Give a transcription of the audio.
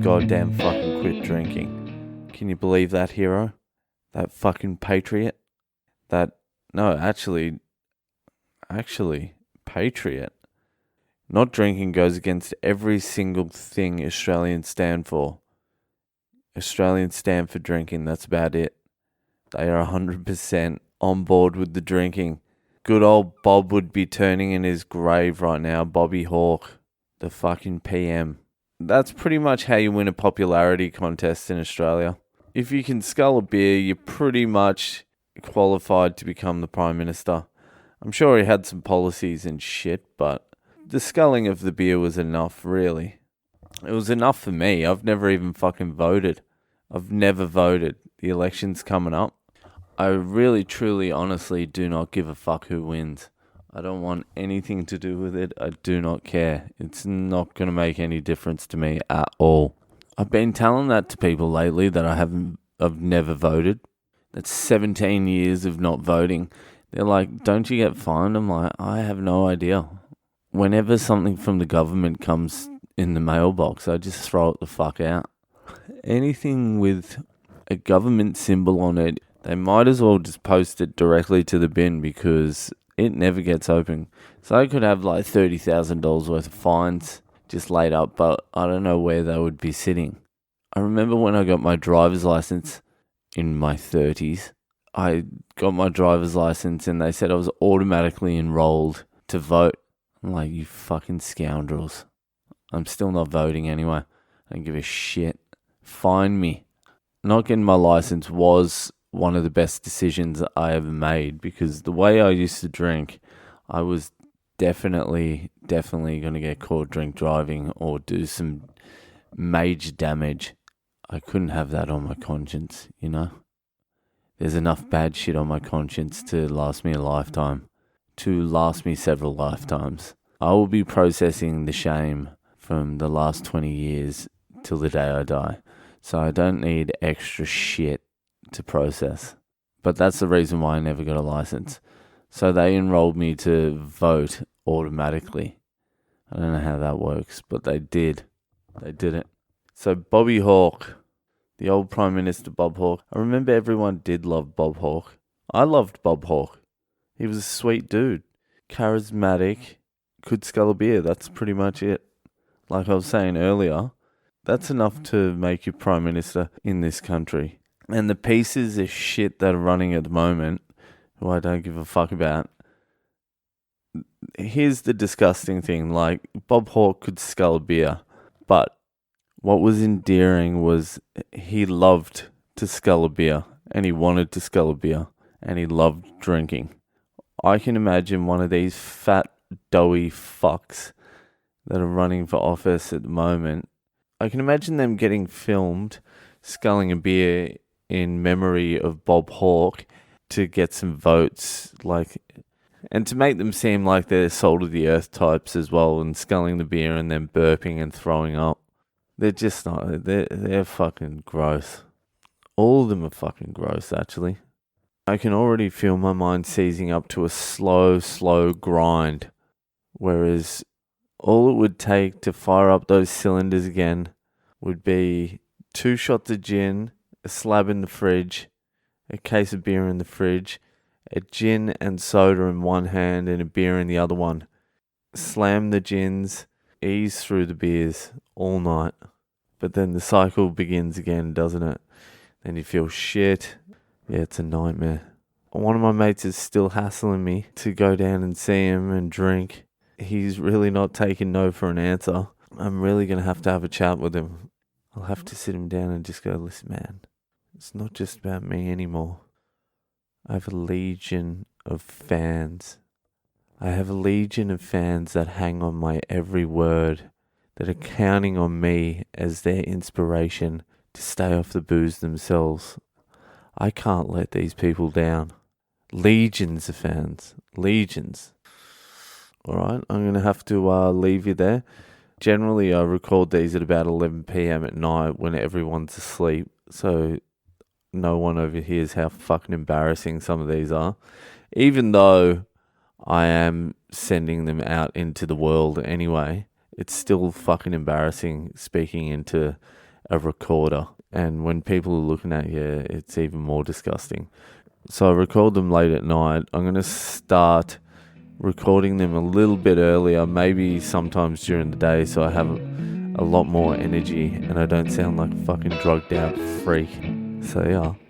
goddamn fucking quit drinking. Can you believe that, hero? That fucking patriot? Actually, patriot. Not drinking goes against every single thing Australians stand for. Australians stand for drinking, that's about it. They are 100% on board with the drinking. Good old Bob would be turning in his grave right now, Bobby Hawke, the fucking PM. That's pretty much how you win a popularity contest in Australia. If you can scull a beer, you're pretty much qualified to become the Prime Minister. I'm sure he had some policies and shit, but the sculling of the beer was enough, really. It was enough for me. I've never even fucking voted. I've never voted. The election's coming up. I really, truly, honestly do not give a fuck who wins. I don't want anything to do with it. I do not care. It's not going to make any difference to me at all. I've been telling that to people lately that I've never voted. That's 17 years of not voting. They're like, don't you get fined? I'm like, I have no idea. Whenever something from the government comes in the mailbox, I just throw it the fuck out. Anything with a government symbol on it, they might as well just post it directly to the bin because it never gets open. So I could have like $30,000 worth of fines just laid up, but I don't know where they would be sitting. I remember when I got my driver's license in my 30s, I got my driver's license and they said I was automatically enrolled to vote. I'm like, you fucking scoundrels. I'm still not voting anyway. I don't give a shit. Fine me. Not getting my license was one of the best decisions I ever made because the way I used to drink, I was definitely going to get caught drink driving or do some major damage. I couldn't have that on my conscience, you know? There's enough bad shit on my conscience to last me a lifetime, to last me several lifetimes. I will be processing the shame from the last 20 years till the day I die. So I don't need extra shit to process. But that's the reason why I never got a license. So they enrolled me to vote automatically. I don't know how that works, but they did. They did it. So Bobby Hawke, the old Prime Minister Bob Hawke. I remember everyone did love Bob Hawke. I loved Bob Hawke. He was a sweet dude. Charismatic. Could scull a beer. That's pretty much it. Like I was saying earlier, that's enough to make you Prime Minister in this country. And the pieces of shit that are running at the moment, who I don't give a fuck about, here's the disgusting thing. Like, Bob Hawke could scull a beer, but what was endearing was he loved to scull a beer, and he wanted to scull a beer, and he loved drinking. I can imagine one of these fat, doughy fucks that are running for office at the moment. I can imagine them getting filmed sculling a beer in memory of Bob Hawke to get some votes, and to make them seem like they're salt of the earth types as well, and sculling the beer and then burping and throwing up. They're just not, they're fucking gross. All of them are fucking gross, actually. I can already feel my mind seizing up to a slow grind, whereas all it would take to fire up those cylinders again would be 2 shots of gin, a slab in the fridge, a case of beer in the fridge, a gin and soda in one hand and a beer in the other one. Slam the gins, ease through the beers all night. But then the cycle begins again, doesn't it? Then you feel shit. Yeah, it's a nightmare. One of my mates is still hassling me to go down and see him and drink. He's really not taking no for an answer. I'm really going to have a chat with him. I'll have to sit him down and just go, listen, man, it's not just about me anymore. I have a legion of fans. I have a legion of fans that hang on my every word, that are counting on me as their inspiration to stay off the booze themselves. I can't let these people down. Legions of fans. Legions. Alright, I'm going to have to leave you there. Generally, I record these at about 11 p.m. at night when everyone's asleep, so no one overhears how fucking embarrassing some of these are. Even though I am sending them out into the world anyway, it's still fucking embarrassing speaking into a recorder. And when people are looking at you, it's even more disgusting. So I record them late at night. I'm going to start recording them a little bit earlier, maybe sometimes during the day, so I have a lot more energy and I don't sound like a fucking drugged out freak. So yeah.